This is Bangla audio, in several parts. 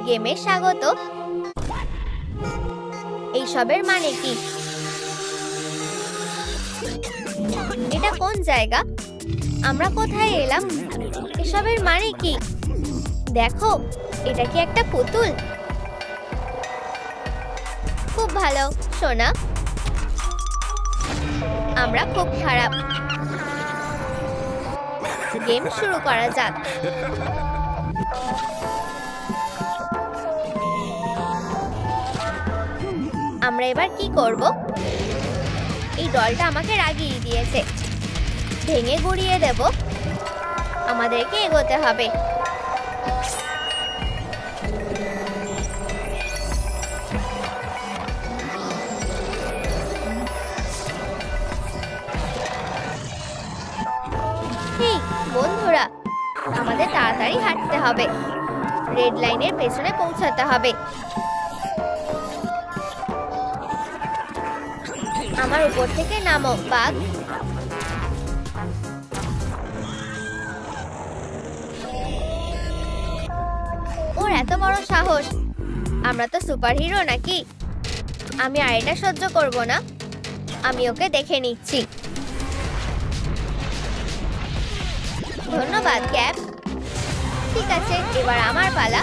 গেমে স্বাগত। এইসবের মানে কি? এটা কোন জায়গা? আমরা কোথায় এলাম? এসবের মানে কি? দেখো, এটা কি একটা পুতুল? খুব ভালো সোনা, আমরা খুব খারাপ। গেম শুরু করা যাক। আমরা এবার কি করব? এই ডলটা আমাকে রাগিয়ে দিয়েছে। ভেঙে গুড়িয়ে দেব। আমাদেরকে এগোতে হবে। হেই বন্ধুরা, আমাদের তাড়াতাড়ি হাঁটতে হবে। রেড লাইনের পেছনে পৌঁছাতে হবে। আমার উপর থেকে নামো বাঘ। ওর এত বড় সাহস! আমরা তো সুপারহিরো নাকি? আমি আর এটা সহ্য করব না। আমি ওকে দেখে নিচ্ছি। ধন্যবাদ ক্যাপ। ঠিক আছে, এবার আমার পালা।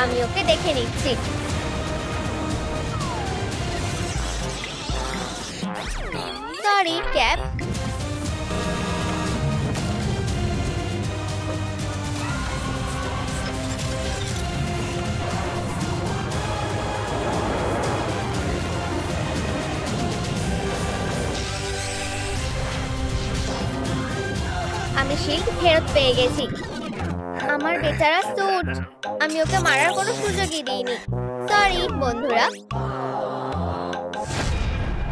আমি ওকে দেখে নিচ্ছি। Sorry cap. আমি শিল্ড ফেরত পেয়ে গেছি। আমার বেচারা স্যুট। আমি ওকে মারার কোনো সুযোগই দিইনি। সরি বন্ধুরা।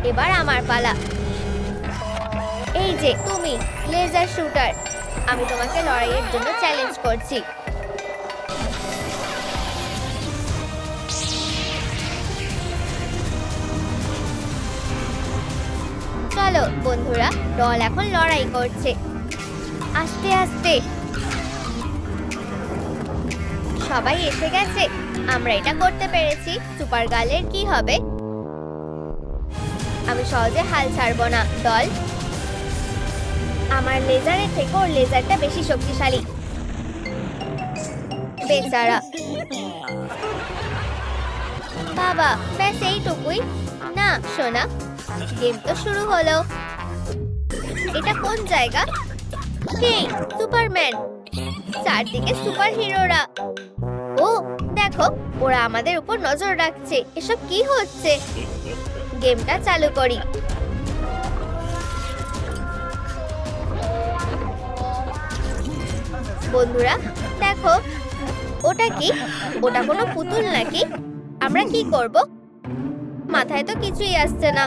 এবার আমার পালা। এই যে তুমি, লেজার শুটার। আমি তোমাকে লড়াইয়ের জন্য চ্যালেঞ্জ করছি। চলো বন্ধুরা, ডল এখন লড়াই করছে। আস্তে আস্তে। সবাই এসে গেছে। আমরা এটা করতে পেরেছি। সুপার গার্লের কি হবে? আমি সহজে হাল ছাড়বো না ডল। আমার লেজারের থেকে ওর লেজারটা বেশি শক্তিশালী। বেচারা। বাবা, ব্যাস এইটুকুই? না সোনা, গেম তো শুরু হলো। এটা কোন জায়গা? হেই সুপারম্যান, চারদিকে সুপার হিরোরা। ও দেখো, ওরা আমাদের উপর নজর রাখছে। এসব কি হচ্ছে? গেমটা চালু করি। বন্ধুরা দেখো, ওটা কি? ওটা কোনো পুতুল নাকি? আমরা কি করব? মাথায় তো কিছুই আসছে না।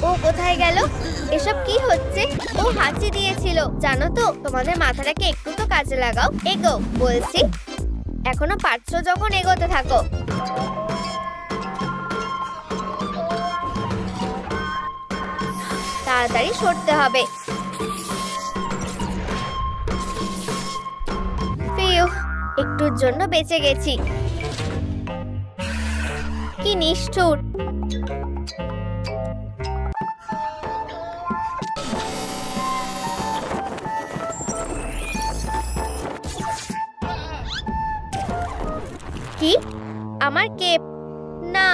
ও কোথায় গেল? এসব কি হচ্ছে? ও হাঁচি দিয়েছিল। জানো তো, তোমাদের মাথাটাকে একটু তো কাজে লাগাও। এগো বলছি। এখনো পারছো যখন এগোতে থাকো। তাড়াতাড়ি সরতে হবে। ফিউ, একটুর জন্য বেঁচে গেছি। কি নিষ্ঠুর! কি? আমার কেপ? না,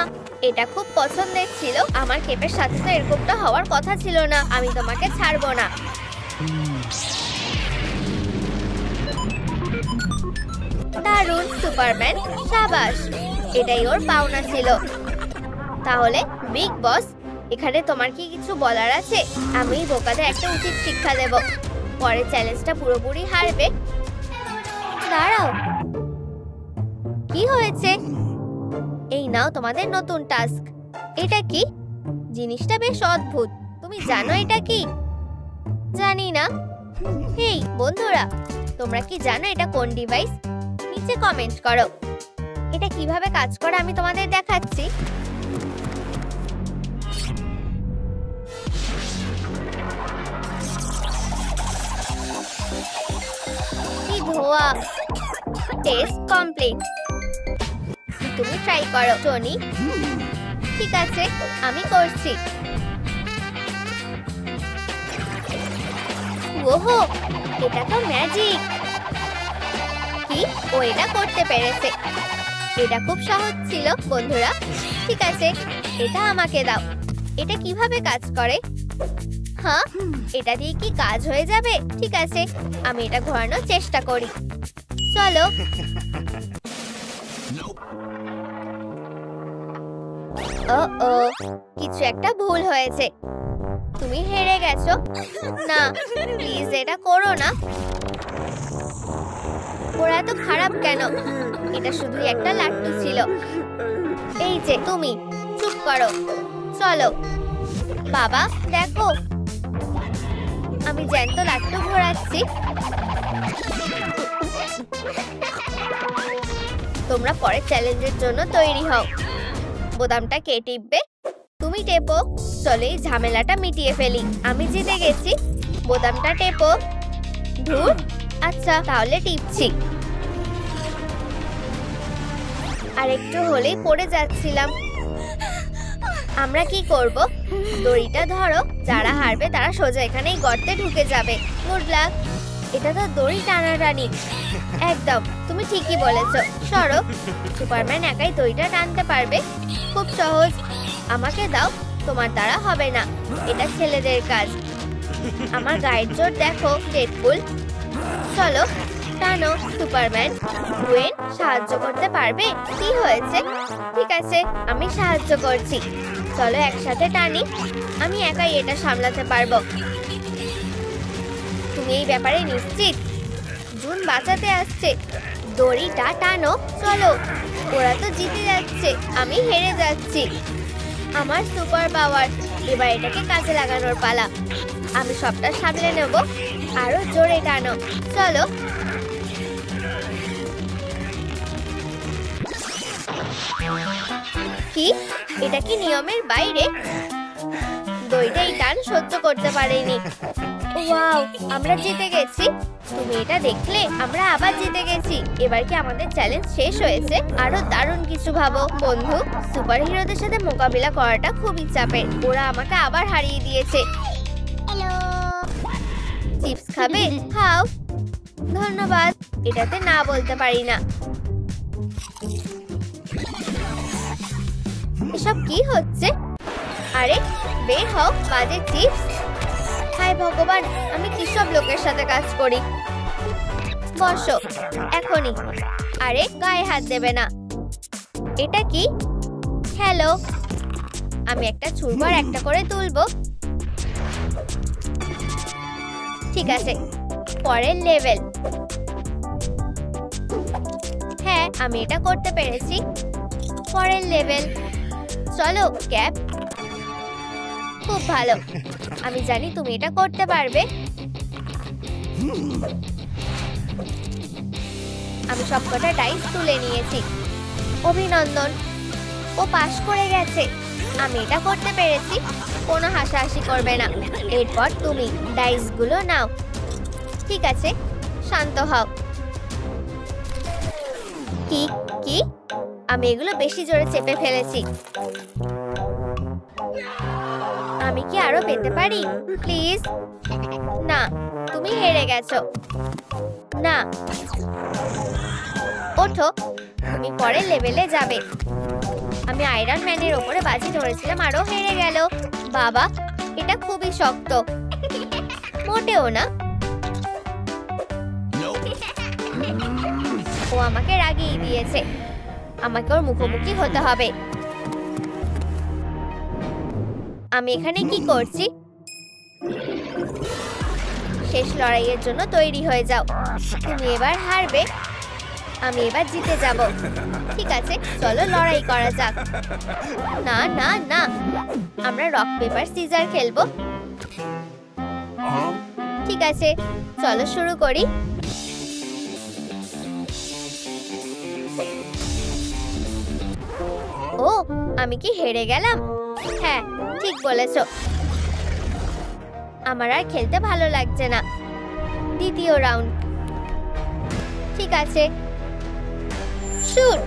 এটা খুব পছন্দের ছিল। আমার কেপের সাথে তো এরকমটা হওয়ার কথা ছিল না। আমি তোমাকে ছাড়বো না। দারুণ সুপারম্যান, সাবাস। এটাই ওর পাওনা ছিল। তাহলে বিগ বস, এখানে তোমার কি কিছু বলার আছে? আমি বোকাদের একটা উচিত শিক্ষা দেব। পরে চ্যালেঞ্জটা পুরোপুরি হারবে। দাঁড়াও, কি হয়েছে? এই নাও তোমাদের নতুন টাস্ক। এটা কি? জিনিসটা বেশ অদ্ভুত। তুমি জানো এটা কি? জানি না। হেই বন্ধুরা, তোমরা কি জানো এটা কোন ডিভাইস? নিচে কমেন্ট করো। এটা কিভাবে কাজ করে আমি তোমাদের দেখাচ্ছি। কি ধোয়া! Test complete. তুমি ট্রাই করো টনি। ঠিক আছে, আমি করছি। ওহো, এটা তো ম্যাজিক! কি ও এটা করতে পেরেছে? এটা খুব সহজ ছিল বন্ধুরা। ঠিক আছে, এটা আমাকে দাও। এটা কিভাবে কাজ করে? হ্যাঁ, এটা দিয়ে কি কাজ হয়ে যাবে? ঠিক আছে, আমি এটা ঘোরানোর চেষ্টা করি। চলো। ও, কিছু একটা ভুল হয়েছে। তুমি হেরে গেছো। না, প্লিজ এটা করো না। ওরা তো খারাপ কেন? এটা শুধু একটা লাট্টু ছিল। এই যে তুমি, চুপ করো। চলো। বাবা দেখো, আমি জ্যান্ত লাট্টু ঘোরাচ্ছি। তোমরা পরের চ্যালেঞ্জের জন্য তৈরি হও। বোতামটা কে টিপবে? তুমি টেপো। চলো এই ঝামেলাটা মিটিয়ে ফেলি। আমি জিতে গেছি। বোতামটা টেপো। ধুর, আচ্ছা তাহলে টিপছি। আর একটু হলেই পড়ে যাচ্ছিলাম। আমরা কি করব? দড়িটা ধরো। যারা হারবে তারা সোজা এখানেই গর্তে ঢুকে যাবে। Good luck. এটা তো দড়ি টানাটানি। একদম, তুমি ঠিকই বলেছো। সরো। সুপারম্যান একাই দড়িটা টানতে পারবে। খুব সহজ। আমাকে দাও, তোমার দ্বারা হবে না। এটা ছেলেদের কাজ। আমার গায়ের জোর দেখো ডেডপুল। চলো টানো সুপারম্যান। ওয়েন সাহায্য করতে পারবে? কি হয়েছে? ঠিক আছে, আমি সাহায্য করছি। চলো একসাথে টানি। আমি একাই এটা সামলাতে পারবো। তুমি এই ব্যাপারে নিশ্চিত? জুন বাঁচাতে আসছে। দড়িটা টানো। চলো। ওরা তো জিতে যাচ্ছে, আমি হেরে যাচ্ছি। আমার সুপার পাওয়ার। এবার এটাকে কাজে লাগানোর পালা। আমি সবটা সামলে নেব। আরো জোরে টানো। চলো। কি এটা কি নিয়মের বাইরে? দড়িটা এই টান সহ্য করতে পারেনি। ওয়াও, আমরা জিতে গেছি। তুমি এটা দেখলে? আমরা আবার জিতে গেছি। এবার কি আমাদের চ্যালেঞ্জ শেষ হয়েছে? আরো দারুণ কিছু ভাবো বন্ধু। সুপার হিরোদের সাথে মোকাবিলা করাটা খুবই চাপের। ওরা আমাকে আবার হারিয়ে দিয়েছে। হ্যালো, চিপস খাবে? খাও। ধন্যবাদ। এটাতে না বলতে পারি না। এসব কি হচ্ছে? আরে বের হও, বাজে চিপস। হায় ভগবান, আমি কিসব লোকের সাথে কাজ করি। বসো এখনই। আরে গায়ে হাত দেবে না। এটা কি? হ্যালো। আমি একটা ছুড়ব আর একটা করে তুলবো। ঠিক আছে, পরের লেভেল। হ্যাঁ, আমি এটা করতে পেরেছি। পরের লেভেল। চলো ক্যাপ। খুব ভালো। আমি জানি তুমি এটা করতে পারবে। আমি সবকটা ডাইস তুলে নিয়েছি। অভিনন্দন, ও পাস করে গেছে। আমি এটা করতে পেরেছি। কোনো হাসাহাসি করবে না। এরপর তুমি ডাইসগুলো নাও। ঠিক আছে, শান্ত হও। কি কি? আমি এগুলো বেশি জোরে চেপে ফেলেছি। আমি কি আরো পেতে পারি প্লিজ? না, তুমি হেরে গেছো। না, ওঠো। তুমি পরের লেভেলে যাবে। আমি আয়রন ম্যানের ওপরে বাজি ধরেছিলাম, আরো হেরে গেল। বাবা, এটা খুবই শক্ত। মোটেও না। ও আমাকে রাগিয়ে দিয়েছে। আমাকে ওর মুখোমুখি হতে হবে। আমি এখানে কি করছি? শেষ লড়াইয়ের জন্য তৈরি হয়ে যাও। তুমি এবার হারবে। আমি এবার জিতে যাব। ঠিক আছে, চলো লড়াই করা যাক। না না না, আমরা রক পেপার সিজার খেলবো। ঠিক আছে, চলো শুরু করি। ও, আমি কি হেরে গেলাম? হ্যাঁ, ঠিক বলেছো। আমার আর খেলতে ভালো লাগছে না। দ্বিতীয় রাউন্ড। ঠিক আছে, শুট।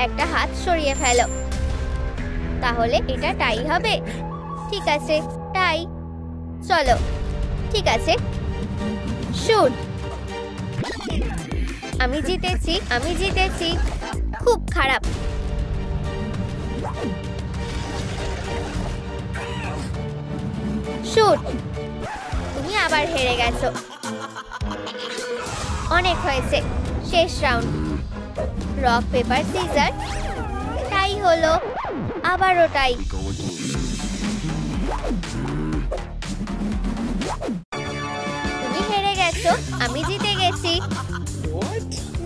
একটা হাত সরিয়ে ফেলো, তাহলে এটা টাই হবে। ঠিক আছে, টাই। চলো, ঠিক আছে, শুট। আমি জিতেছি, আমি জিতেছি। খুব খারাপ। শুট। তুমি আবার হেরে গেছো। অনেক হয়েছে, শেষ round. Rock paper scissor. Tie হলো, আবারও টাই। তুমি হেরে গেছো, আমি জিতে গেছি।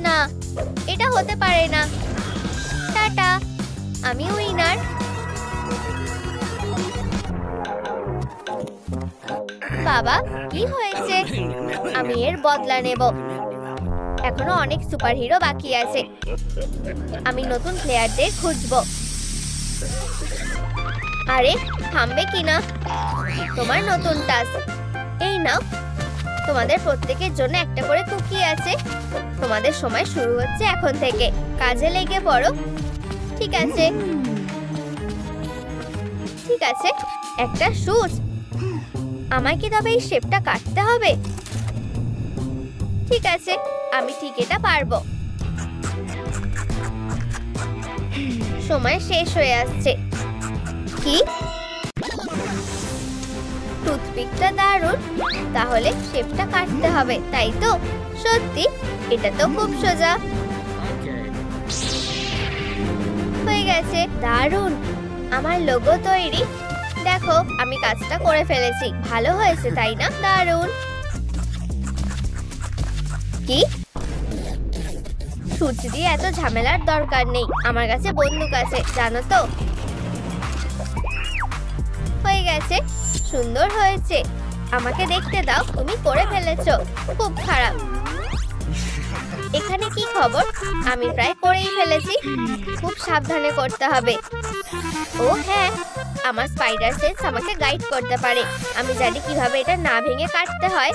না, এটা হতে পারে না। টাটা, আমি উইনার। বাবা, কি হয়েছে? আমি এর বদলা নেব। এখনো অনেক সুপারহিরো বাকি আছে। আমি নতুন প্লেয়ারদের খুঁজবো। আরে, থামবে কিনা? তোমার নতুন টাস্ক। এই নাও, তোমাদের প্রত্যেকের জন্য একটা করে কুকি আছে। তোমাদের সময় শুরু হচ্ছে এখন থেকে। কাজে লেগে পড়ো। ঠিক আছে, ঠিক আছে। একটা সুচ। আমায় কি তবে এই শেপটা কাটতে হবে? ঠিক আছে, আমি ঠিক এটা পারবো। সময় শেষ হয়ে আসছে। কি? টুথপিকটা দারুণ। তাহলে শেপটা কাটতে হবে, তাই তো? সত্যি? এটা তো খুব সোজা। হয়ে গেছে, দারুণ। আমার লোগো তৈরি। দেখো, আমি কাজটা করে ফেলেছি। ভালো হয়েছে, তাই না? দারুণ। কি? সুচ দিয়ে এত ঝামেলার দরকার নেই। আমার কাছে বন্দুক আছে, জানো তো। হয়ে গেছে, সুন্দর হয়েছে। আমাকে দেখতে দাও, তুমি করে ফেলেছো। খুব খারাপ। এখানে কি খবর? আমি প্রায় করেই ফেলেছি। খুব সাবধানে করতে হবে। ও হ্যাঁ, আমার স্পাইডার সেন্স আমাকে গাইড করতে পারে। আমি জানি কিভাবে এটা না ভেঙে কাটতে হয়।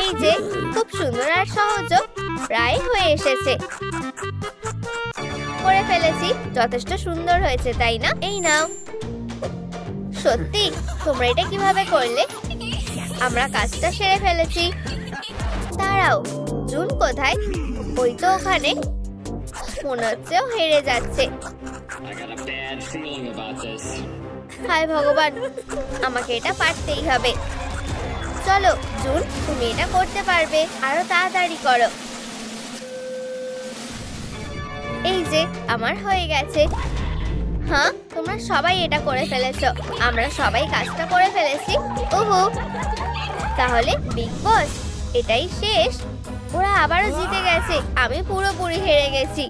এই যে, খুব সুন্দর আর সহজ। প্রায় হয়ে এসেছে। করে ফেলেছি। যথেষ্ট সুন্দর হয়েছে, তাই না? এই নাও। সত্যি? তোমরা এটা কিভাবে করলে? আমরা কাজটা সেরে ফেলেছি। দাঁড়াও, জুন কোথায়? ওই তো ওখানে। মনে হচ্ছে ও হেরে যাচ্ছে। হায় ভগবান, আমাকে এটা পারতেই হবে। চলো জুন, তুমি এটা করতে পারবে। আরো তাড়াতাড়ি করো। এই যে, আমার হয়ে গেছে। হ্যাঁ, তোমরা সবাই এটা করে ফেলেছো। আমরা সবাই কাজটা করে ফেলেছি। ওহো, তাহলে বিগ বস, এটাই শেষ? ওরা আবারও জিতে গেছে। আমি পুরোপুরি হেরে গেছি।